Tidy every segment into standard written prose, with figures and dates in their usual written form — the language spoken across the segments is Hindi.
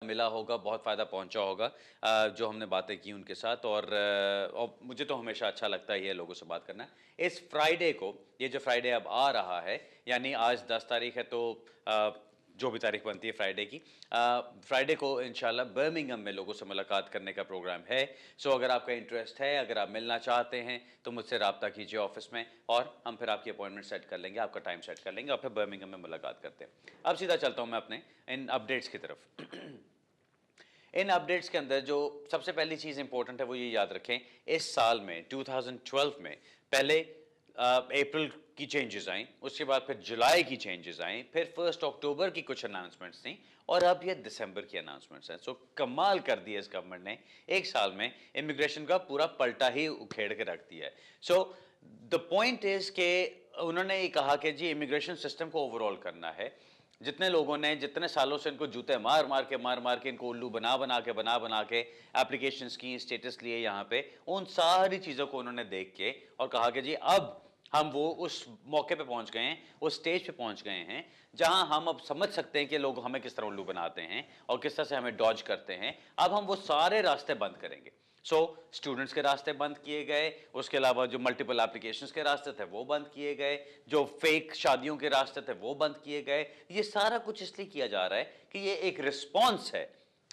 मिला होगा, बहुत फ़ायदा पहुंचा होगा जो हमने बातें की उनके साथ। और मुझे तो हमेशा अच्छा लगता ही है लोगों से बात करना। इस फ्राइडे को, ये जो फ्राइडे अब आ रहा है, यानी आज 10 तारीख है, तो जो भी तारीख बनती है फ्राइडे की, फ्राइडे को इंशाल्लाह बर्मिंघम में लोगों से मुलाकात करने का प्रोग्राम है। सो अगर आपका इंटरेस्ट है, अगर आप मिलना चाहते हैं, तो मुझसे रब्ता कीजिए ऑफिस में और हम फिर आपकी अपॉइंटमेंट सेट कर लेंगे, आपका टाइम सेट कर लेंगे और फिर बर्मिंघम में मुलाकात करते हैं। अब सीधा चलता हूं मैं अपने इन अपडेट्स की तरफ। इन अपडेट्स के अंदर जो सबसे पहली चीज़ इंपॉर्टेंट है वो ये याद रखें, इस साल में 2012 में पहले अप्रैल की चेंजेस आई, उसके बाद फिर जुलाई की चेंजेस आई, फिर 1 अक्टूबर की कुछ अनाउंसमेंट्स थी और अब ये दिसंबर की अनाउंसमेंट्स हैं। सो कमाल कर दिया इस गवर्नमेंट ने, एक साल में इमिग्रेशन का पूरा पलटा ही उखेड़ के रख दिया है। सो द पॉइंट इज के उन्होंने ये कहा कि जी इमिग्रेशन सिस्टम को ओवरऑल करना है। जितने लोगों ने जितने सालों से इनको जूते मार मार के इनको उल्लू बना के एप्लीकेशंस की, स्टेटस लिए यहाँ पे, उन सारी चीज़ों को उन्होंने देख के और कहा कि जी अब हम वो उस मौके पे पहुंच गए हैं, उस स्टेज पे पहुंच गए हैं जहां हम अब समझ सकते हैं कि लोग हमें किस तरह उल्लू बनाते हैं और किस तरह से हमें डॉज करते हैं। अब हम वो सारे रास्ते बंद करेंगे। सो स्टूडेंट्स के रास्ते बंद किए गए, उसके अलावा जो मल्टीपल एप्लीकेशंस के रास्ते थे वो बंद किए गए, जो फेक शादियों के रास्ते थे वो बंद किए गए। ये सारा कुछ इसलिए किया जा रहा है कि ये एक रिस्पॉन्स है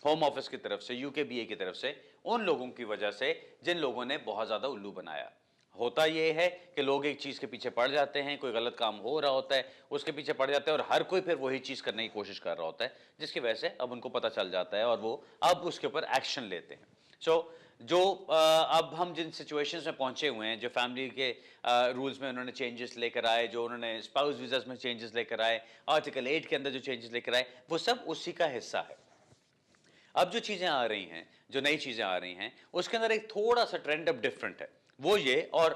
होम ऑफिस की तरफ से, यूकेबीए की तरफ से, उन लोगों की वजह से जिन लोगों ने बहुत ज्यादा उल्लू बनाया। होता यह है कि लोग एक चीज के पीछे पड़ जाते हैं, कोई गलत काम हो रहा होता है उसके पीछे पड़ जाते हैं और हर कोई फिर वही चीज करने की कोशिश कर रहा होता है, जिसकी वजह से अब उनको पता चल जाता है और वो अब उसके ऊपर एक्शन लेते हैं। सो जो अब हम जिन सिचुएशंस में पहुंचे हुए हैं, जो फैमिली के रूल्स में उन्होंने चेंजेस लेकर आए, जो उन्होंने स्पाउस वीजास में चेंजेस लेकर आए, आर्टिकल 8 के अंदर जो चेंजेस लेकर आए, वो सब उसी का हिस्सा है। अब जो चीजें आ रही हैं, जो नई चीजें आ रही हैं, उसके अंदर एक थोड़ा सा ट्रेंड अब डिफरेंट है। वो ये, और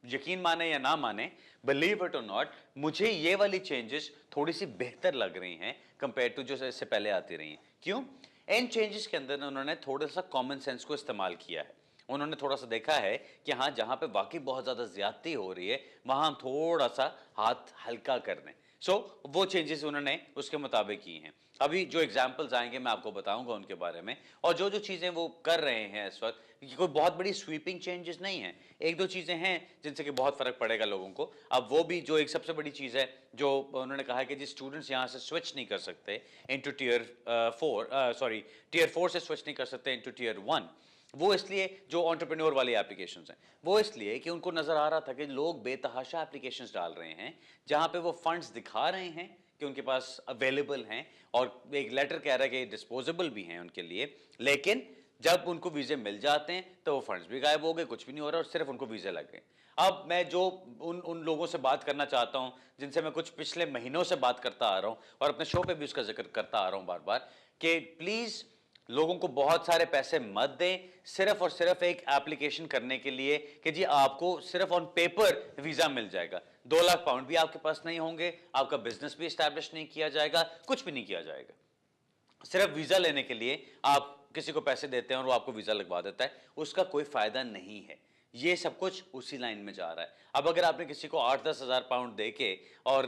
यकीन माने या ना माने, बिलीव इट और नॉट, मुझे ये वाली चेंजेस थोड़ी सी बेहतर लग रही हैं कंपेयर टू जो इससे पहले आती रही हैं। क्यों? इन चेंजेस के अंदर उन्होंने थोड़ा सा कॉमन सेंस को इस्तेमाल किया है। उन्होंने थोड़ा सा देखा है कि हाँ, जहां पे वाकई बहुत ज्यादा ज्यादती हो रही है वहां हम थोड़ा सा हाथ हल्का कर दें। सो वो चेंजेस उन्होंने उसके मुताबिक की हैं। अभी जो एग्जांपल्स आएंगे मैं आपको बताऊंगा उनके बारे में, और जो जो चीजें वो कर रहे हैं इस वक्त, ये कोई बहुत बड़ी स्वीपिंग चेंजेस नहीं है। एक दो चीजें हैं जिनसे कि बहुत फर्क पड़ेगा लोगों को। अब वो भी जो एक सबसे बड़ी चीज है जो उन्होंने कहा है कि जी स्टूडेंट्स यहां से स्विच नहीं कर सकते इनटू टीयर 4 से स्विच नहीं कर सकते इनटू टीयर 1। वो इसलिए, जो एंटरप्रेन्योर वाली एप्लीकेशंस हैं, वो इसलिए कि उनको नजर आ रहा था कि लोग बेतहाशा एप्लीकेशंस डाल रहे हैं जहां पे वो फंड्स दिखा रहे हैं कि उनके पास अवेलेबल हैं, और एक लेटर कह रहा है कि डिस्पोजेबल भी हैं उनके लिए, लेकिन जब उनको वीजे मिल जाते हैं तो वो फंड्स भी गायब हो गए, कुछ भी नहीं हो रहा और सिर्फ उनको वीजे लग गए। अब मैं जो उन उन लोगों से बात करना चाहता हूं जिनसे मैं कुछ पिछले महीनों से बात करता आ रहा हूं और अपने शो पे भी उसका जिक्र करता आ रहा हूं बार बार, कि प्लीज लोगों को बहुत सारे पैसे मत दें सिर्फ और सिर्फ एक एप्लीकेशन करने के लिए कि जी आपको सिर्फ ऑन पेपर वीजा मिल जाएगा। 2 लाख पाउंड भी आपके पास नहीं होंगे, आपका बिजनेस भी स्टैब्लिश नहीं किया जाएगा, कुछ भी नहीं किया जाएगा। सिर्फ वीजा लेने के लिए आप किसी को पैसे देते हैं और वो आपको वीजा लगवा देता है, उसका कोई फायदा नहीं है। ये सब कुछ उसी लाइन में जा रहा है। अब अगर आपने किसी को 8-10 हजार पाउंड देके और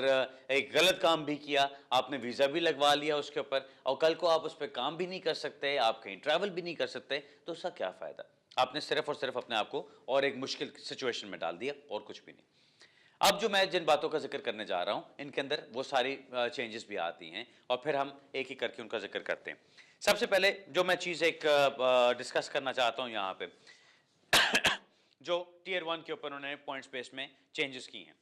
एक गलत काम भी किया, आपने वीजा भी लगवा लिया उसके ऊपर, और कल को आप उस पर काम भी नहीं कर सकते, आप कहीं ट्रैवल भी नहीं कर सकते, तो उसका क्या फायदा? आपने सिर्फ और सिर्फ अपने आप को और एक मुश्किल सिचुएशन में डाल दिया और कुछ भी नहीं। अब जो मैं जिन बातों का जिक्र करने जा रहा हूं, इनके अंदर वो सारी चेंजेस भी आती हैं और फिर हम एक ही करके उनका जिक्र करते हैं। सबसे पहले जो मैं चीज एक डिस्कस करना चाहता हूं यहां पे, जो टीयर 1 के ऊपर उन्होंने पॉइंट्स बेस में चेंजेस की हैं।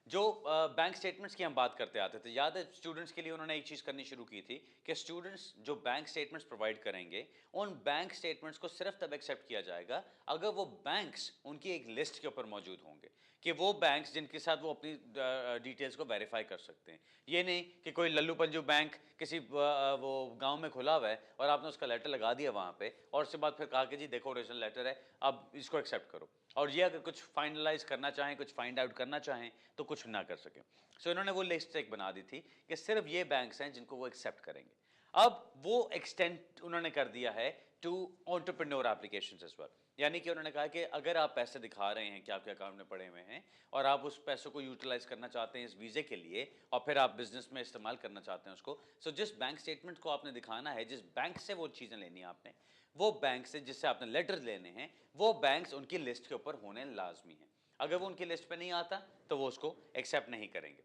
जो बैंक स्टेटमेंट्स की हम बात करते आते थे, याद है स्टूडेंट्स के लिए उन्होंने एक चीज करनी शुरू की थी कि स्टूडेंट्स जो बैंक स्टेटमेंट्स प्रोवाइड करेंगे, उन बैंक स्टेटमेंट्स को सिर्फ तब एक्सेप्ट किया जाएगा अगर वो बैंक्स उनकी एक लिस्ट के ऊपर मौजूद होंगे, कि वो बैंक्स जिनके साथ वो अपनी डिटेल्स को वेरीफाई कर सकते हैं। ये नहीं कि कोई लल्लू पंजू बैंक किसी वो गांव में खुला हुआ है और आपने उसका लेटर लगा दिया वहां पे, और उसके बाद फिर कहा कि जी देखो ओरिजिनल लेटर है, अब इसको एक्सेप्ट करो, और ये अगर कुछ फाइनलाइज करना चाहें, कुछ फाइंड आउट करना चाहें, तो कुछ ना कर सके। सो इन्होंने वो लिस्ट एक बना दी थी कि सिर्फ ये बैंक्स हैं जिनको वो एक्सेप्ट करेंगे। अब वो एक्सटेंड उन्होंने कर दिया है to entrepreneur applications as well. यानी कि उन्होंने कहा कि अगर आप पैसे दिखा रहे हैं कि आपके अकाउंट में पड़े हुए हैं और आप उस पैसों को यूटिलाइज करना चाहते हैं इस वीज़े के लिए और फिर आप बिजनेस में इस्तेमाल करना चाहते हैं उसको, सो जिस बैंक स्टेटमेंट को आपने दिखाना है, जिस बैंक से वो चीज़ें लेनी है आपने, वो बैंक से जिससे आपने लेटर लेने हैं, वो बैंक्स उनकी लिस्ट के ऊपर होने लाजमी है। अगर वो उनकी लिस्ट पे नहीं आता तो वो उसको एक्सेप्ट नहीं करेंगे।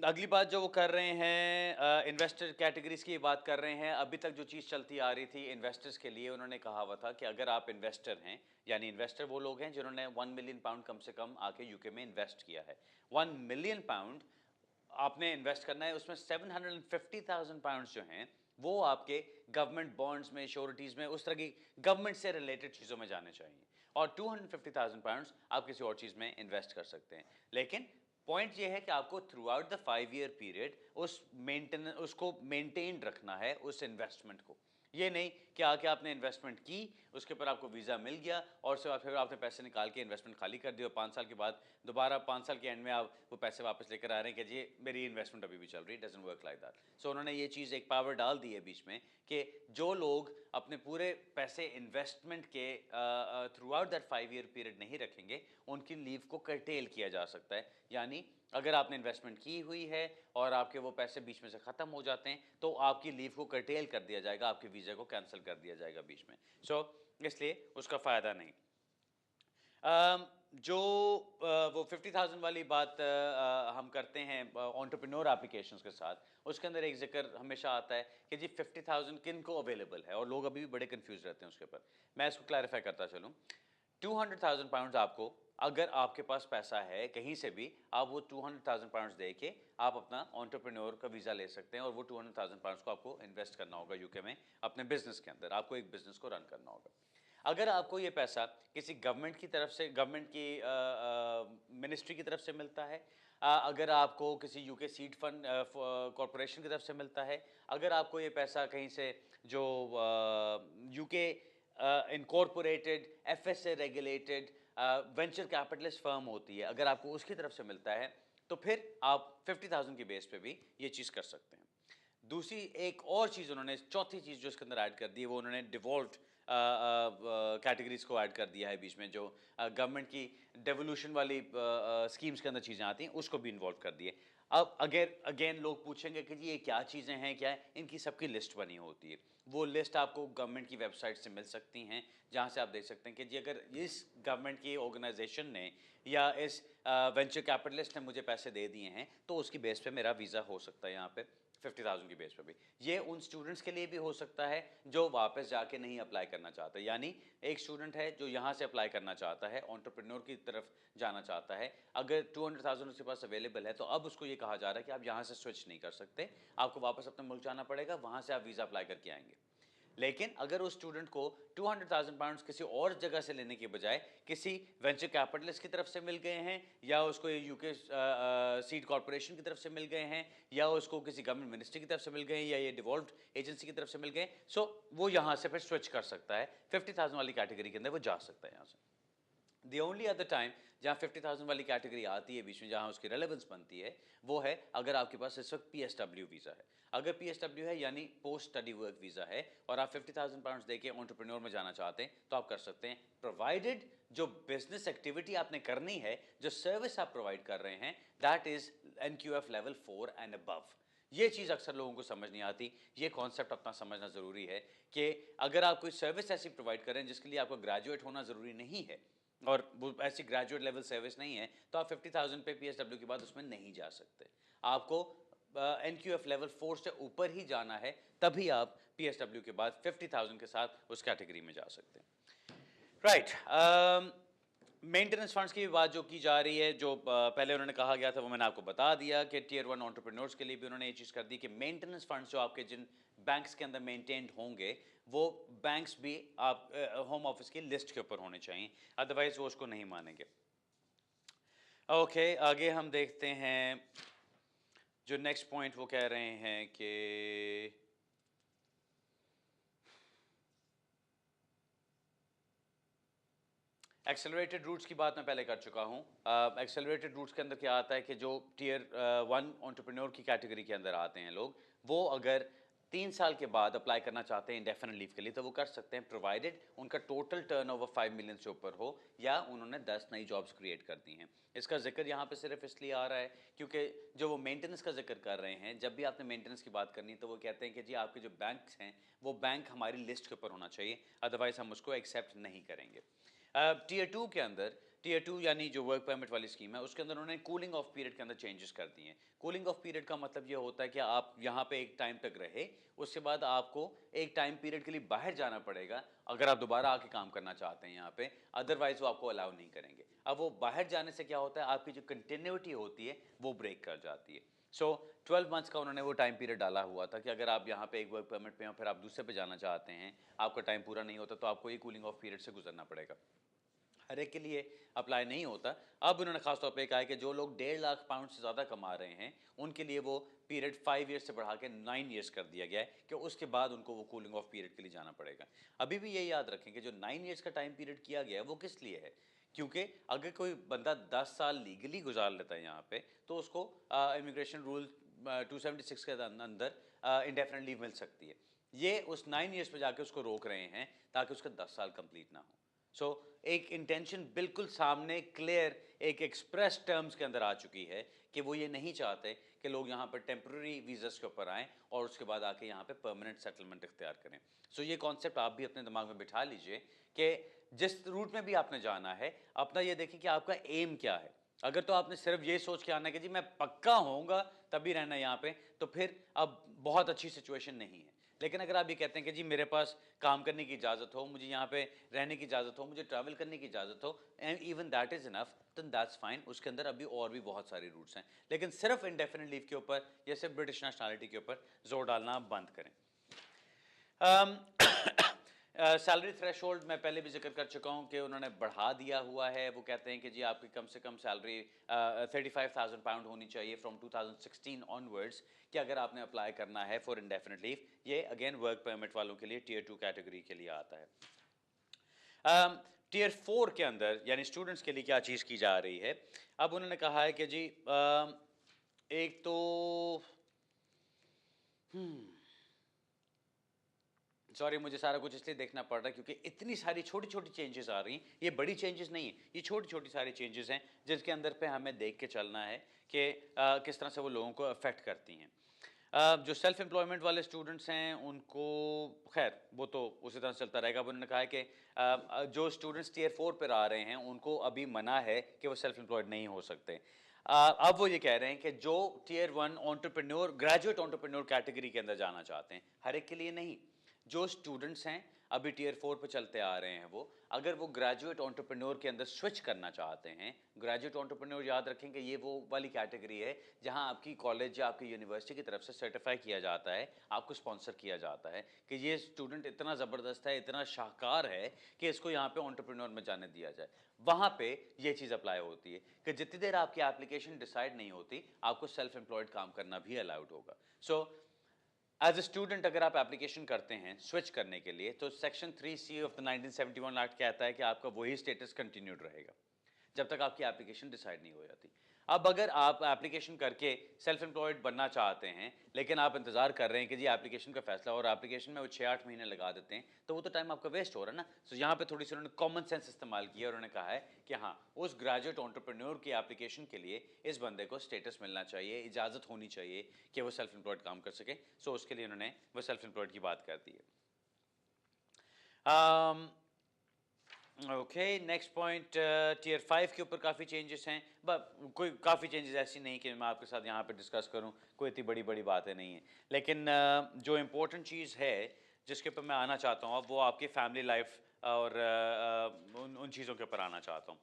अगली बात जो वो कर रहे हैं, इन्वेस्टर कैटेगरीज की बात कर रहे हैं। अभी तक जो चीज़ चलती आ रही थी इन्वेस्टर्स के लिए, उन्होंने कहा हुआ था कि अगर आप इन्वेस्टर हैं, यानी इन्वेस्टर वो लोग हैं जिन्होंने 1 मिलियन पाउंड कम से कम आके यूके में इन्वेस्ट किया है। 1 मिलियन पाउंड आपने इन्वेस्ट करना है, उसमें 750,000 पाउंड जो हैं वो आपके गवर्नमेंट बॉन्ड्स में, श्योरिटीज़ में, उस तरह की गवर्नमेंट से रिलेटेड चीज़ों में जाने चाहिए। और 250,000 पाउंड्स आप किसी और चीज़ में इन्वेस्ट कर सकते हैं। लेकिन पॉइंट ये है कि आपको through out the 5 year period उसको मेंटेन रखना है, उस इन्वेस्टमेंट को। ये नहीं कि आके आपने इन्वेस्टमेंट की, उसके ऊपर आपको वीज़ा मिल गया और उसके बाद फिर आपने पैसे निकाल के इन्वेस्टमेंट खाली कर दिया और 5 साल के बाद दोबारा 5 साल के एंड में आप वो पैसे वापस लेकर आ रहे हैं कि जी मेरी इन्वेस्टमेंट अभी भी चल रही है। Doesn't work like that. So उन्होंने ये चीज़ एक पावर डाल दी है बीच में कि जो लोग अपने पूरे पैसे इन्वेस्टमेंट के through out that 5 year period नहीं रखेंगे, उनकी लीव को कर्टेल किया जा सकता है। यानी अगर आपने इन्वेस्टमेंट की हुई है और आपके वो पैसे बीच में से ख़त्म हो जाते हैं तो आपकी लीव को कर्टेल कर दिया जाएगा, आपके वीज़ा को कैंसिल कर दिया जाएगा बीच में। सो इसलिए उसका फ़ायदा नहीं। जो वो 50,000 वाली बात हम करते हैं एंटरप्रेन्योर एप्लीकेशंस के साथ, उसके अंदर एक जिक्र हमेशा आता है कि जी 50,000 किन को अवेलेबल है, और लोग अभी भी बड़े कंफ्यूज रहते हैं उसके ऊपर। मैं इसको क्लैरिफाई करता चलूँ। 200,000 पाउंड्स आपको, अगर आपके पास पैसा है कहीं से भी, आप वो 200,000 पाउंड्स दे के आप अपना एंटरप्रेन्योर का वीज़ा ले सकते हैं और वो 200,000 पाउंड्स को आपको इन्वेस्ट करना होगा यूके में अपने बिजनेस के अंदर। आपको एक बिजनेस को रन करना होगा। अगर आपको ये पैसा किसी गवर्नमेंट की तरफ से, गवर्नमेंट की मिनिस्ट्री की तरफ से मिलता है, अगर आपको किसी यूके सीड फंड कॉरपोरेशन की तरफ से मिलता है, अगर आपको ये पैसा कहीं से जो UK incorporated FSA regulated venture capitalist firm होती है, अगर आपको उसकी तरफ से मिलता है तो फिर आप 50,000 की बेस पे भी ये चीज़ कर सकते हैं। दूसरी एक और चीज़ उन्होंने, चौथी चीज़ जो इसके अंदर ऐड कर दी है, वो उन्होंने डिवॉल्व्ड कैटेगरीज को ऐड कर दिया है बीच में, जो गवर्नमेंट की डेवोल्यूशन वाली स्कीम्स के अंदर चीज़ें आती हैं उसको भी इन्वॉल्व कर दिए। अब अगेन लोग पूछेंगे कि जी ये क्या चीज़ें हैं, क्या है, इनकी सबकी लिस्ट बनी होती है। वो लिस्ट आपको गवर्नमेंट की वेबसाइट से मिल सकती हैं, जहाँ से आप देख सकते हैं कि जी अगर इस गवर्नमेंट की ऑर्गेनाइजेशन ने या इस वेंचर कैपिटलिस्ट ने मुझे पैसे दे दिए हैं तो उसकी बेस पे मेरा वीज़ा हो सकता है यहाँ पे 50,000 की बेस पे भी। ये उन स्टूडेंट्स के लिए भी हो सकता है जो वापस जाके नहीं अप्लाई करना चाहते। यानी एक स्टूडेंट है जो यहाँ से अप्लाई करना चाहता है, एंटरप्रेन्योर की तरफ जाना चाहता है, अगर 200,000 उसके पास अवेलेबल है तो अब उसको ये कहा जा रहा है कि आप यहाँ से स्विच नहीं कर सकते, आपको वापस अपने मुल्क जाना पड़ेगा, वहाँ से आप वीज़ा अप्लाई करके आएंगे। लेकिन अगर उस स्टूडेंट को 200,000 पाउंड्स किसी और जगह से लेने के बजाय किसी वेंचर कैपिटलिस्ट की तरफ से मिल गए हैं, या उसको यूके सीड कॉरपोरेशन की तरफ से मिल गए हैं, या उसको किसी गवर्नमेंट मिनिस्ट्री की तरफ से मिल गए हैं, या ये डिवॉल्व्ड एजेंसी की तरफ से मिल गए, सो वो यहाँ से फिर स्विच कर सकता है, 50,000 वाली कैटेगरी के अंदर वो जा सकता है यहाँ से। दी ओनली अदर टाइम जहाँ 50,000 वाली कैटेगरी आती है बीच में, जहाँ उसकी रेलेवेंस बनती है, वो है अगर आपके पास इस वक्त PSW वीज़ा है। अगर PSW है यानी पोस्ट स्टडी वर्क वीज़ा है और आप 50,000 पाउंड्स देके एंटरप्रेन्योर में जाना चाहते हैं तो आप कर सकते हैं, प्रोवाइडेड जो बिजनेस एक्टिविटी आपने करनी है, जो सर्विस आप प्रोवाइड कर रहे हैं, that is NQF level 4 and above. ये चीज़ अक्सर लोगों को समझ नहीं आती, ये कॉन्सेप्ट अपना समझना ज़रूरी है कि अगर आप कोई सर्विस ऐसी प्रोवाइड करें जिसके लिए आपको ग्रेजुएट होना ज़रूरी नहीं है और वो ऐसी ग्रेजुएट लेवल सर्विस नहीं है, तो आप 50,000 पे PSW के बाद उसमें नहीं जा सकते। आपको NQF लेवल 4 से ऊपर ही जाना है, तभी आप PSW के बाद 50,000 के साथ उस कैटेगरी में जा सकते हैं। राइट। मेंटेनेंस फंड्स की बात जो की जा रही है, जो पहले उन्होंने कहा गया था वो मैंने आपको बता दिया कि टियर 1 एंटरप्रेन्योर्स के लिए भी उन्होंने ये चीज़ कर दी कि मेंटेनेंस फंड्स जो आपके जिन बैंक्स के अंदर मेंटेन्ड होंगे, वो बैंक्स भी आप होम ऑफिस की लिस्ट के ऊपर होने चाहिए, अदरवाइज वो उसको नहीं मानेंगे। ओके, आगे हम देखते हैं जो नेक्स्ट पॉइंट वो कह रहे हैं कि एक्सेलरेटेड रूट्स की बात मैं पहले कर चुका हूँ। एक्सेलरेटेड रूट्स के अंदर क्या आता है कि जो टियर 1 एंटरप्रेन्योर की कैटेगरी के अंदर आते हैं लोग, वो अगर 3 साल के बाद अप्लाई करना चाहते हैं इंडेफिनिट लीव के लिए तो वो कर सकते हैं, प्रोवाइडेड उनका टोटल टर्नओवर 5 मिलियन से ऊपर हो या उन्होंने 10 नई जॉब्स क्रिएट कर दी हैं। इसका जिक्र यहाँ पे सिर्फ इसलिए आ रहा है क्योंकि जो वो मेंटेनेंस का जिक्र कर रहे हैं, जब भी आपने मेंटेनेंस की बात करनी है तो वो कहते हैं कि जी आपके जो बैंक्स हैं वो बैंक हमारी लिस्ट के ऊपर होना चाहिए, अदरवाइज हम उसको एक्सेप्ट नहीं करेंगे। टीयर 2 के अंदर, टीयर 2 यानी जो वर्क परमिट वाली स्कीम है उसके अंदर उन्होंने कूलिंग ऑफ पीरियड के अंदर चेंजेस कर दिए हैं। कूलिंग ऑफ पीरियड का मतलब ये होता है कि आप यहाँ पे एक टाइम तक रहे, उसके बाद आपको एक टाइम पीरियड के लिए बाहर जाना पड़ेगा अगर आप दोबारा आके काम करना चाहते हैं यहाँ पे, अदरवाइज वो आपको अलाउ नहीं करेंगे। अब वो बाहर जाने से क्या होता है, आपकी जो कंटिन्यूटी होती है वो ब्रेक कर जाती है। सो 12 मंथ्स का उन्होंने वो टाइम पीरियड डाला हुआ था कि अगर आप यहाँ पे एक वर्क परमिट पे हैं फिर आप दूसरे पे जाना चाहते हैं, आपका टाइम पूरा नहीं होता तो आपको ये कूलिंग ऑफ पीरियड से गुजरना पड़ेगा। हर एक के लिए अप्लाई नहीं होता। अब उन्होंने खास तौर पे कहा है कि जो लोग 1.5 लाख पाउंड से ज़्यादा कमा रहे हैं उनके लिए वो पीरियड 5 ईयर्स से बढ़ा के 9 ईयर्स कर दिया गया है कि उसके बाद उनको वो कूलिंग ऑफ पीरियड के लिए जाना पड़ेगा। अभी भी ये याद रखें कि जो 9 ईयर्स का टाइम पीरियड किया गया है वो किस लिए है, क्योंकि अगर कोई बंदा 10 साल लीगली गुजार लेता है यहाँ पे तो उसको इमिग्रेशन रूल 276 के अंदर इंडेफिनिट लीव मिल सकती है। ये उस 9 ईयर्स पे जाके उसको रोक रहे हैं ताकि उसका 10 साल कंप्लीट ना हो। सो एक इंटेंशन बिल्कुल सामने क्लियर एक एक्सप्रेस टर्म्स के अंदर आ चुकी है कि वो ये नहीं चाहते कि लोग यहाँ पर टेम्प्रेरी वीज़स के ऊपर आएँ और उसके बाद आके यहाँ पे परमानेंट सेटलमेंट इख्तियार करें। सो ये कॉन्सेप्ट आप भी अपने दिमाग में बिठा लीजिए कि जिस रूट में भी आपने जाना है अपना ये देखिए कि आपका एम क्या है। अगर तो आपने सिर्फ ये सोच के आना है कि जी मैं पक्का होऊंगा तभी रहना यहाँ पे, तो फिर अब बहुत अच्छी सिचुएशन नहीं है। लेकिन अगर आप ये कहते हैं कि जी मेरे पास काम करने की इजाज़त हो, मुझे यहाँ पे रहने की इजाज़त हो, मुझे ट्रैवल करने की इजाज़त हो, and even that is enough, then that's fine. उसके अंदर अभी और भी बहुत सारे रूट्स हैं, लेकिन सिर्फ इंडेफिनिट लीव के ऊपर या सिर्फ ब्रिटिश नेशनलिटी के ऊपर जोर डालना आप बंद करें। सैलरी थ्रेशोल्ड मैं पहले भी जिक्र कर चुका हूँ कि उन्होंने बढ़ा दिया हुआ है। वो कहते हैं कि जी आपकी कम से कम सैलरी 35,000 पाउंड होनी चाहिए फ्रॉम 2016 ऑनवर्ड्स कि अगर आपने अप्लाई करना है फॉर इंडेफिनिट लीव। ये अगेन वर्क परमिट वालों के लिए टीयर 2 कैटेगरी के लिए आता है। टीयर 4 के अंदर यानी स्टूडेंट्स के लिए क्या चीज़ की जा रही है, अब उन्होंने कहा है कि जी एक तो सॉरी मुझे सारा कुछ इसलिए देखना पड़ रहा है क्योंकि इतनी सारी छोटी छोटी चेंजेस आ रही हैं। ये बड़ी चेंजेस नहीं है, ये छोटी छोटी सारी चेंजेस हैं जिसके अंदर पे हमें देख के चलना है कि किस तरह से वो लोगों को अफेक्ट करती हैं। जो सेल्फ एम्प्लॉयमेंट वाले स्टूडेंट्स हैं उनको खैर वो तो उसी तरह से चलता रहेगा। अब उन्होंने कहा है कि जो स्टूडेंट्स टीयर 4 पर आ रहे हैं उनको अभी मना है कि वो सेल्फ एम्प्लॉयड नहीं हो सकते। अब वो ये कह रहे हैं कि जो tier 1 entrepreneur graduate entrepreneur category के अंदर जाना चाहते हैं, हर एक के लिए नहीं, जो स्टूडेंट्स हैं अभी टीयर 4 पे चलते आ रहे हैं वो अगर वो ग्रेजुएट एंटरप्रेन्योर के अंदर स्विच करना चाहते हैं, ग्रेजुएट एंटरप्रेन्योर याद रखें कि ये वो वाली कैटेगरी है जहां आपकी कॉलेज या आपकी यूनिवर्सिटी की तरफ से सर्टिफाई किया जाता है, आपको स्पॉन्सर किया जाता है कि ये स्टूडेंट इतना ज़बरदस्त है, इतना शाहकार है कि इसको यहाँ पे एंटरप्रेन्योर में जाने दिया जाए। वहाँ पे ये चीज़ अप्लाई होती है कि जितनी देर आपकी एप्लीकेशन डिसाइड नहीं होती आपको सेल्फ एम्प्लॉयड काम करना भी अलाउड होगा। सो एज ए स्टूडेंट अगर आप एप्लीकेशन करते हैं स्विच करने के लिए तो section 3C of the 1971 act कहता है कि आपका वही स्टेटस कंटिन्यूड रहेगा जब तक आपकी एप्लीकेशन डिसाइड नहीं हो जाती। अब अगर आप एप्लीकेशन करके सेल्फ एम्प्लॉयड बनना चाहते हैं लेकिन आप इंतजार कर रहे हैं कि जी एप्लीकेशन का फैसला और एप्लीकेशन में वो 6-8 महीने लगा देते हैं तो वो तो टाइम आपका वेस्ट हो रहा है ना। सो यहाँ पे थोड़ी सी उन्होंने कॉमन सेंस इस्तेमाल किया और उन्होंने कहा है कि हाँ उस ग्रेजुएट एंटरप्रेन्योर की एप्लीकेशन के लिए इस बंदे को स्टेटस मिलना चाहिए, इजाज़त होनी चाहिए कि वो सेल्फ एम्प्लॉयड काम कर सके। सो उसके लिए उन्होंने वो सेल्फ एम्प्लॉयड की बात कर दी है। ओके नेक्स्ट पॉइंट, टीयर 5 के ऊपर काफ़ी चेंजेस हैं, बट कोई काफ़ी चेंजेस ऐसी नहीं कि मैं आपके साथ यहाँ पे डिस्कस करूँ, कोई इतनी बड़ी बड़ी बातें नहीं हैं। लेकिन जो इम्पोर्टेंट चीज़ है जिसके ऊपर मैं आना चाहता हूँ अब वो आपकी फैमिली लाइफ और उन चीज़ों के ऊपर आना चाहता हूँ।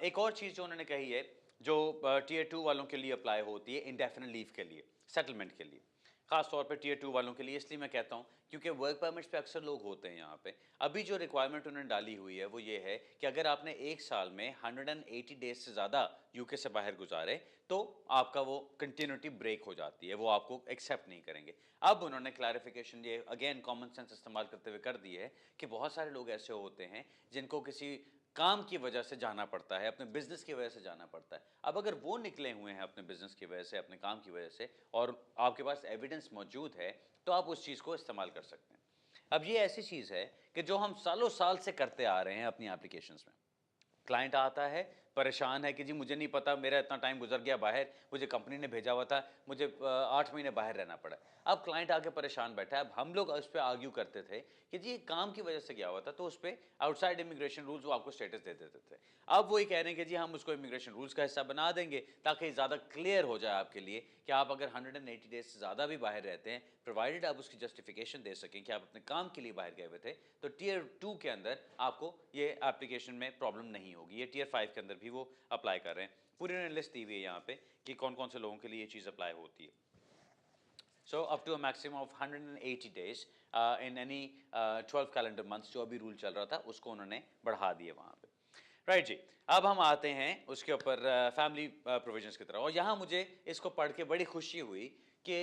एक और चीज़ जो उन्होंने कही है जो टीयर 2 वालों के लिए अप्लाई होती है इंडेफिनिट लीव के लिए, सेटलमेंट के लिए, खास तौर पे टीयर 2 वालों के लिए इसलिए मैं कहता हूँ क्योंकि वर्क परमिट्स पे अक्सर लोग होते हैं यहाँ पे। अभी जो रिक्वायरमेंट उन्होंने डाली हुई है वो ये है कि अगर आपने एक साल में 180 डेज से ज़्यादा यूके से बाहर गुजारे तो आपका वो कंटिन्यूटी ब्रेक हो जाती है, वो आपको एक्सेप्ट नहीं करेंगे। अब उन्होंने क्लैरिफिकेशन ये अगेन कॉमन सेंस इस्तेमाल करते हुए कर दी है कि बहुत सारे लोग ऐसे होते हैं जिनको किसी काम की वजह से जाना पड़ता है, अपने बिजनेस की वजह से जाना पड़ता है। अब अगर वो निकले हुए हैं अपने बिजनेस की वजह से, अपने काम की वजह से, और आपके पास एविडेंस मौजूद है, तो आप उस चीज़ को इस्तेमाल कर सकते हैं। अब ये ऐसी चीज़ है कि जो हम सालों साल से करते आ रहे हैं अपनी एप्लीकेशंस में। क्लाइंट आता है, परेशान है कि जी मुझे नहीं पता, मेरा इतना टाइम गुजर गया बाहर, मुझे कंपनी ने भेजा हुआ था, मुझे 8 महीने बाहर रहना पड़ा। अब क्लाइंट आके परेशान बैठा है, अब हम लोग उस पे आर्ग्यू करते थे कि जी काम की वजह से गया हुआ था, तो उस पे आउटसाइड इमिग्रेशन रूल्स वो आपको स्टेटस दे देते थे। अब वो ये कह रहे हैं कि जी हम उसको इमिग्रेशन रूल्स का हिस्सा बना देंगे ताकि ज़्यादा क्लियर हो जाए आपके लिए कि आप अगर 180 डेज से ज़्यादा भी बाहर रहते हैं, प्रोवाइडेड आप उसकी जस्टिफिकेशन दे सकें कि आप अपने काम के लिए बाहर गए हुए थे, तो टियर 2 के अंदर आपको ये एप्लीकेशन में प्रॉब्लम नहीं होगी। ये टियर 5 के अंदर भी वो अप्लाई कर रहे हैं। पूरी उन्होंने लिस्ट दी हुई है यहाँ पे कि कौन-कौन से लोगों के लिए ये चीज़ अप्लाई होती है। So up to a maximum of 180 days in any 12 calendar months, जो अभी रूल चल रहा था उसको उन्होंने बढ़ा दिए वहाँ पे। राइट जी। अब हम आते हैं उसके ऊपर फैमिली प्रोविजंस की तरफ, और यहाँ मुझे इसको पढ़ के बड़ी खुशी हुई कि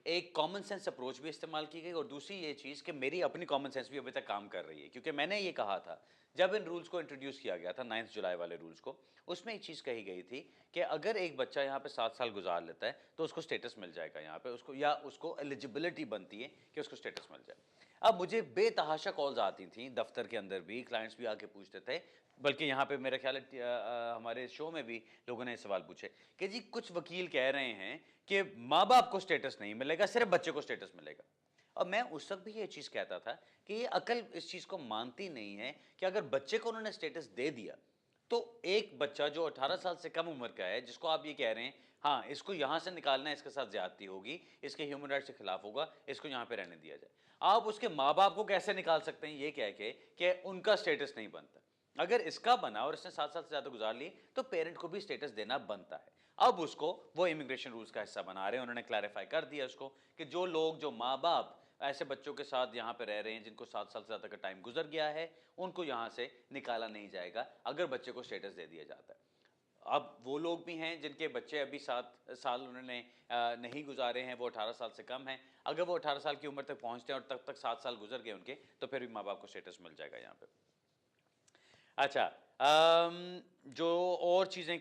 एक कॉमन सेंस अप्रोच भी इस्तेमाल की गई, और दूसरी ये चीज़ कि मेरी अपनी कॉमन सेंस भी अभी तक काम कर रही है, क्योंकि मैंने ये कहा था जब इन रूल्स को इंट्रोड्यूस किया गया था 9 जुलाई वाले रूल्स को, उसमें एक चीज़ कही गई थी कि अगर एक बच्चा यहाँ पे 7 साल गुजार लेता है तो उसको स्टेटस मिल जाएगा यहाँ पे उसको, या उसको एलिजिबिलिटी बनती है कि उसको स्टेटस मिल जाए। अब मुझे बेतहाशा कॉल्स आती थी दफ्तर के अंदर भी, क्लाइंट्स भी आके पूछते थे, बल्कि यहाँ पे मेरा ख्याल है हमारे शो में भी लोगों ने सवाल पूछे कि जी कुछ वकील कह रहे हैं कि माँ बाप को स्टेटस नहीं मिलेगा, सिर्फ बच्चे को स्टेटस मिलेगा। और मैं उस वक्त भी ये चीज़ कहता था कि ये अकल इस चीज़ को मानती नहीं है कि अगर बच्चे को उन्होंने स्टेटस दे दिया, तो एक बच्चा जो 18 साल से कम उम्र का है, जिसको आप ये कह रहे हैं हाँ इसको यहाँ से निकालना है, इसके साथ ज्यादती होगी, इसके ह्यूमन राइट्स के खिलाफ होगा, इसको यहाँ पे रहने दिया जाए, आप उसके माँ बाप को कैसे निकाल सकते हैं ये कह के कि उनका स्टेटस नहीं बनता। अगर इसका बना और इसने 7 साल से ज्यादा गुजार लिए तो पेरेंट को भी स्टेटस देना बनता है। अब उसको वो इमिग्रेशन रूल्स का हिस्सा बना रहे हैं, उन्होंने क्लैरिफाई कर दिया उसको कि जो लोग, जो माँ बाप ऐसे बच्चों के साथ यहाँ पे रह रहे हैं जिनको 7 साल से ज़्यादा का टाइम गुजर गया है, उनको यहाँ से निकाला नहीं जाएगा अगर बच्चे को स्टेटस दे दिया जाता है। अब वो लोग भी हैं जिनके बच्चे अभी 7 साल उन्होंने नहीं गुजारे हैं, वो 18 साल से कम हैं, अगर वो 18 साल की उम्र तक पहुँचते हैं और तब तक 7 साल गुजर गए उनके, तो फिर भी माँ बाप को स्टेटस मिल जाएगा यहाँ पे। अच्छा, जो और चीज़ें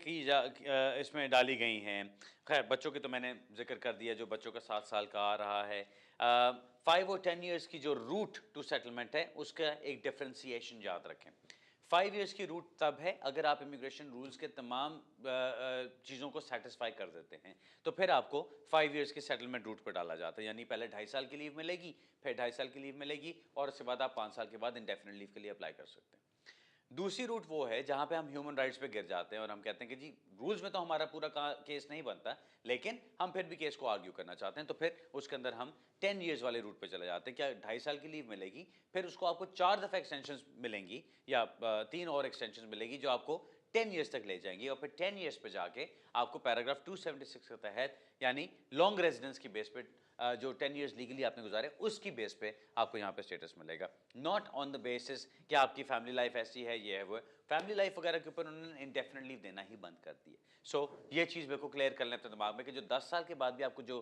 इसमें डाली गई हैं, खैर बच्चों की तो मैंने जिक्र कर दिया, जो बच्चों का 7 साल का आ रहा है। 5 और 10 इयर्स की जो रूट टू सेटलमेंट है उसका एक डिफ्रेंसिएशन याद रखें। 5 इयर्स की रूट तब है अगर आप इमिग्रेशन रूल्स के तमाम चीज़ों को सेटिस्फाई कर देते हैं, तो फिर आपको 5 इयर्स की सेटलमेंट रूट पर डाला जाता है, यानी पहले 2.5 साल की लीव मिलेगी, फिर 2.5 साल की लीव मिलेगी, और उसके बाद आप 5 साल के बाद इंडेफिनिट लीव के लिए अप्लाई कर सकते हैं। दूसरी रूट वो है जहां पे हम ह्यूमन राइट्स पे गिर जाते हैं और हम कहते हैं कि जी रूल्स में तो हमारा पूरा केस नहीं बनता, लेकिन हम फिर भी केस को आर्ग्यू करना चाहते हैं, तो फिर उसके अंदर हम 10 इयर्स वाले रूट पे चले जाते हैं। क्या 2.5 साल की लीव मिलेगी, फिर उसको आपको 4 दफ़ा एक्सटेंशन मिलेंगी, या 3 और एक्सटेंशन मिलेगी जो आपको 10 इयर्स तक ले जाएंगी, और फिर 10 इयर्स पे जाके आपको पैराग्राफ 276 के तहत, यानी लॉन्ग रेजिडेंस की बेस पे, जो 10 इयर्स लीगली आपने गुजारे उसकी बेस पे आपको यहाँ पे स्टेटस मिलेगा, नॉट ऑन द बेसिस कि आपकी फैमिली लाइफ ऐसी है, ये है वो है। फैमिली लाइफ वगैरह के ऊपर उन्होंने इंडेफिनेट लीव देना ही बंद कर दी है। सो ये चीज़ मेरे को क्लियर कर लेते हैं दिमाग में कि जो 10 साल के बाद भी आपको जो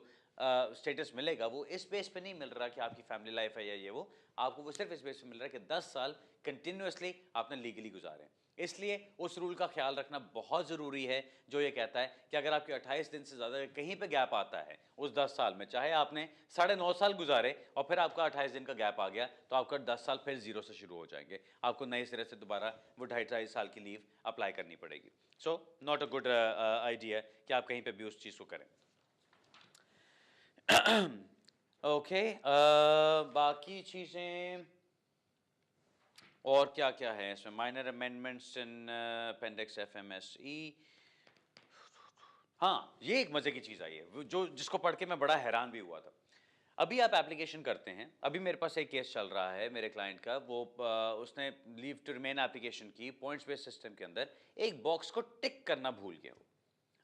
स्टेटस मिलेगा वो इस बेस पे नहीं मिल रहा कि आपकी फैमिली लाइफ है या ये वो, आपको वो सिर्फ इस बेस पे मिल रहा है कि 10 साल कंटिन्यूसली आपने लीगली गुजारे। इसलिए उस रूल का ख्याल रखना बहुत ज़रूरी है जो ये कहता है कि अगर आपके 28 दिन से ज़्यादा कहीं पे गैप आता है उस 10 साल में, चाहे आपने 9.5 साल गुजारे और फिर आपका 28 दिन का गैप आ गया, तो आपका 10 साल फिर जीरो से शुरू हो जाएंगे, आपको नए सिरे से दोबारा वो 2.5 साल की लीव अप्लाई करनी पड़ेगी। So not a good idea कि आप कहीं पे भी उस चीज़ को करें। ओके, बाकी चीज़ें और क्या क्या है इसमें, माइनर अमेंडमेंट्स इन अपेंडिक्स FMSE। हाँ, ये एक मजे की चीज आई है जो जिसको पढ़ के मैं बड़ा हैरान भी हुआ था। अभी आप एप्लीकेशन करते हैं, अभी मेरे पास एक केस चल रहा है मेरे क्लाइंट का, वो उसने लीव टू रिमेन एप्लीकेशन की, पॉइंट्स बेस्ड सिस्टम के अंदर एक बॉक्स को टिक करना भूल गए।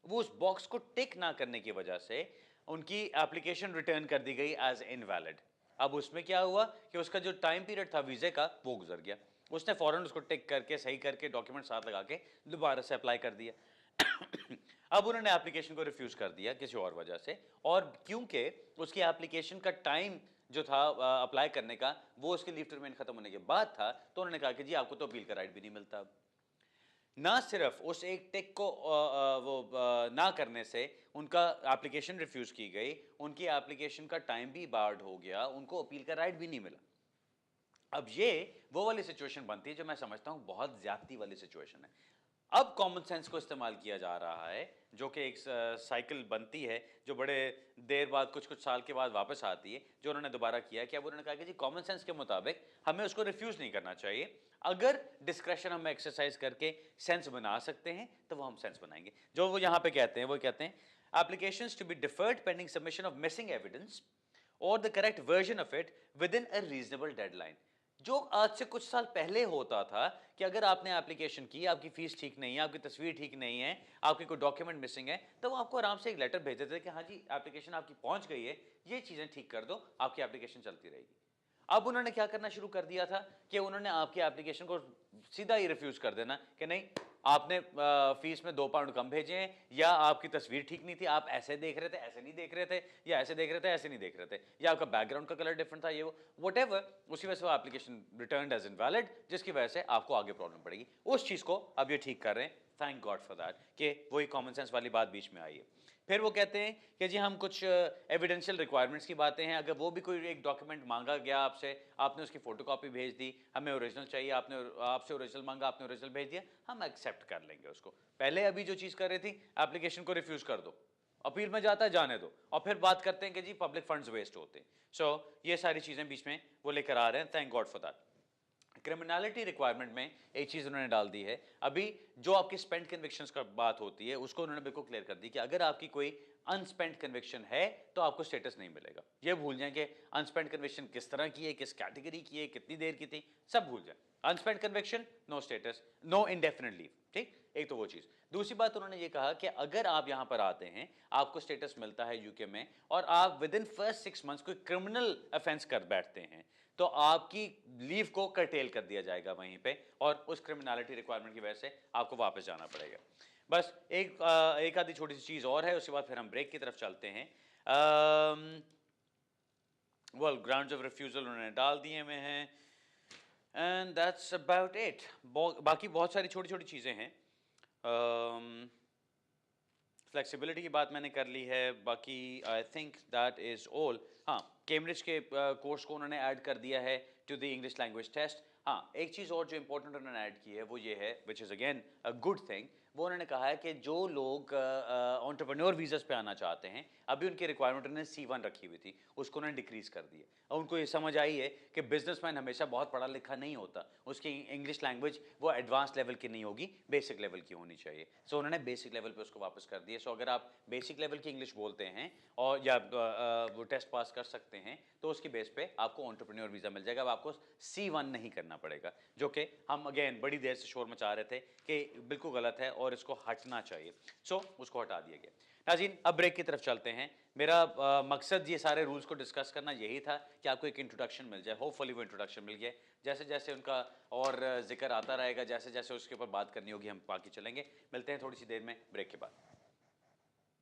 वो उस बॉक्स को टिक ना करने की वजह से उनकी एप्लीकेशन रिटर्न कर दी गई एज इनवैलिड। अब उसमें क्या हुआ कि उसका जो टाइम पीरियड था वीजे का वो गुजर गया, उसने फौरन उसको टिक करके सही करके डॉक्यूमेंट साथ लगा के दोबारा से अप्लाई कर दिया। अब उन्होंने एप्लीकेशन को रिफ्यूज कर दिया किसी और वजह से, और क्योंकि उसकी एप्लीकेशन का टाइम जो था अप्लाई करने का वो उसके लीव टू रिमेन खत्म होने के बाद था, तो उन्होंने कहा कि जी आपको तो अपील का राइट भी नहीं मिलता। ना सिर्फ उस एक टिक को ना करने से उनका एप्लीकेशन रिफ्यूज की गई, उनकी एप्लीकेशन का टाइम भी बार्ड हो गया, उनको अपील का राइट भी नहीं मिला। अब ये वो वाली सिचुएशन बनती है जो मैं समझता हूं बहुत ज्यादती वाली सिचुएशन है। अब कॉमन सेंस को इस्तेमाल किया जा रहा है, जो कि एक साइकिल बनती है जो बड़े देर बाद कुछ कुछ साल के बाद वापस आती है, जो उन्होंने दोबारा किया कि अब उन्होंने कहा कि जी कॉमन सेंस के मुताबिक हमें उसको रिफ्यूज नहीं करना चाहिए। अगर डिस्क्रेशन हम एक्सरसाइज करके सेंस बना सकते हैं तो वो हम सेंस बनाएंगे। जो वो यहाँ पे कहते हैं वो कहते हैं applications to be deferred pending submission of missing evidence और the correct version of it within a reasonable deadline. जो आज से कुछ साल पहले होता था कि अगर आपने एप्लीकेशन की, आपकी फीस ठीक नहीं है, आपकी तस्वीर ठीक नहीं है, आपके कोई डॉक्यूमेंट मिसिंग है, तो वो आपको आराम से एक लेटर भेज देते थे कि हाँ जी एप्लीकेशन आपकी पहुंच गई है, ये चीजें ठीक कर दो, आपकी एप्लीकेशन चलती रहेगी। अब उन्होंने क्या करना शुरू कर दिया था कि उन्होंने आपकी एप्लीकेशन को सीधा ही रिफ्यूज कर देना कि नहीं, आपने फीस में 2 पाउंड कम भेजे हैं, या आपकी तस्वीर ठीक नहीं थी, आप ऐसे देख रहे थे, ऐसे नहीं देख रहे थे, या ऐसे देख रहे थे, ऐसे नहीं देख रहे थे, या आपका बैकग्राउंड का कलर डिफरेंट था, ये वो व्हाटएवर, उसी वजह से वो एप्लीकेशन रिटर्न्ड एज इनवैलिड, जिसकी वजह से आपको आगे प्रॉब्लम पड़ेगी। उस चीज को अब ये ठीक कर रहे हैं, थैंक गॉड फॉर दैट, कि वही कॉमन सेंस वाली बात बीच में आई है। फिर वो कहते हैं कि जी हम कुछ एविडेंशियल रिक्वायरमेंट्स की बातें हैं, अगर वो भी कोई एक डॉक्यूमेंट मांगा गया आपसे, आपने उसकी फोटोकॉपी भेज दी, हमें ओरिजिनल चाहिए, आपने आपसे ओरिजिनल मांगा, आपने ओरिजिनल भेज दिया, हम एक्सेप्ट कर लेंगे उसको। पहले अभी जो चीज़ कर रही थी, एप्लीकेशन को रिफ्यूज़ कर दो, अपील में जाता है जाने दो, और फिर बात करते हैं कि जी पब्लिक फंड्स वेस्ट होते हैं। सो ये सारी चीज़ें बीच में वो लेकर आ रहे हैं, thank God for that. Criminality requirement में एक चीज उन्होंने डाल दी है, अभी जो आपकी स्पेंट कन्विक्शंस का बात होती है उसको उन्होंने बिल्कुल क्लियर कर दी कि अगर आपकी कोई अनस्पेंट कन्विक्शन है तो आपको स्टेटस नहीं मिलेगा। ये भूल जाएं कि अनस्पेंट कन्विक्शन किस तरह की है, किस कैटेगरी की है, कितनी देर की थी, सब भूल जाएं। Unspent conviction, no status, no indefinite leave. ठीक, एक तो वो चीज। दूसरी बात उन्होंने ये कहा कि अगर आप यहां पर आते हैं, आपको स्टेटस मिलता है यूके में, और आप विद इन फर्स्ट 6 मंथ्स कोई क्रिमिनल ऑफेंस कर बैठते हैं, तो आपकी लीव को कर्टेल कर दिया जाएगा वहीं पे, और उस क्रिमिनलिटी रिक्वायरमेंट की वजह से आपको वापस जाना पड़ेगा। बस एक आधी छोटी सी चीज और है, उसके बाद फिर हम ब्रेक की तरफ चलते हैं। वेल, ग्राउंड्स ऑफ रिफ्यूजल उन्होंने डाल दिए हुए हैं, एंड दैट्स अबाउट इट। बाकी बहुत सारी छोटी छोटी चीजें हैं। फ्लेक्सिबिलिटी की बात मैंने कर ली है, बाकी I think that is all. हाँ, कैम्ब्रिज के कोर्स को उन्होंने ऐड कर दिया है to the English language test. हाँ, एक चीज़ और जो इंपॉर्टेंट उन्होंने ऐड की है वो ये है, which is again a good thing. वो उन्होंने कहा है कि जो लोग एंटरप्रेन्योर वीज़ास पे आना चाहते हैं, अभी उनकी रिक्वायरमेंट उन्होंने C1 रखी हुई थी, उसको उन्होंने डिक्रीज कर दी है। और उनको ये समझ आई है कि बिजनेसमैन हमेशा बहुत पढ़ा लिखा नहीं होता, उसकी इंग्लिश लैंग्वेज वो एडवांस लेवल की नहीं होगी, बेसिक लेवल की होनी चाहिए। सो उन्होंने बेसिक लेवल पे उसको वापस कर दिया। सो अगर आप बेसिक लेवल की इंग्लिश बोलते हैं और या वो टेस्ट पास कर सकते हैं, तो उसकी बेस पे आपको एंटरप्रेन्योर वीज़ा मिल जाएगा। अब आपको C1 नहीं करना पड़ेगा, जो कि हम अगेन बड़ी देर से शोर मचा रहे थे कि बिल्कुल गलत है और इसको हटना चाहिए। सो उसको हटा दिया गया। नाज़रीन, अब ब्रेक की तरफ चलते हैं। मेरा मकसद ये सारे रूल्स को डिस्कस करना यही था कि आपको एक इंट्रोडक्शन मिल जाए। होपफुली वो इंट्रोडक्शन मिल गया। जैसे जैसे उनका और जिक्र आता रहेगा, जैसे जैसे उसके ऊपर बात करनी होगी, हम बाकी चलेंगे। मिलते हैं थोड़ी सी देर में ब्रेक के बाद।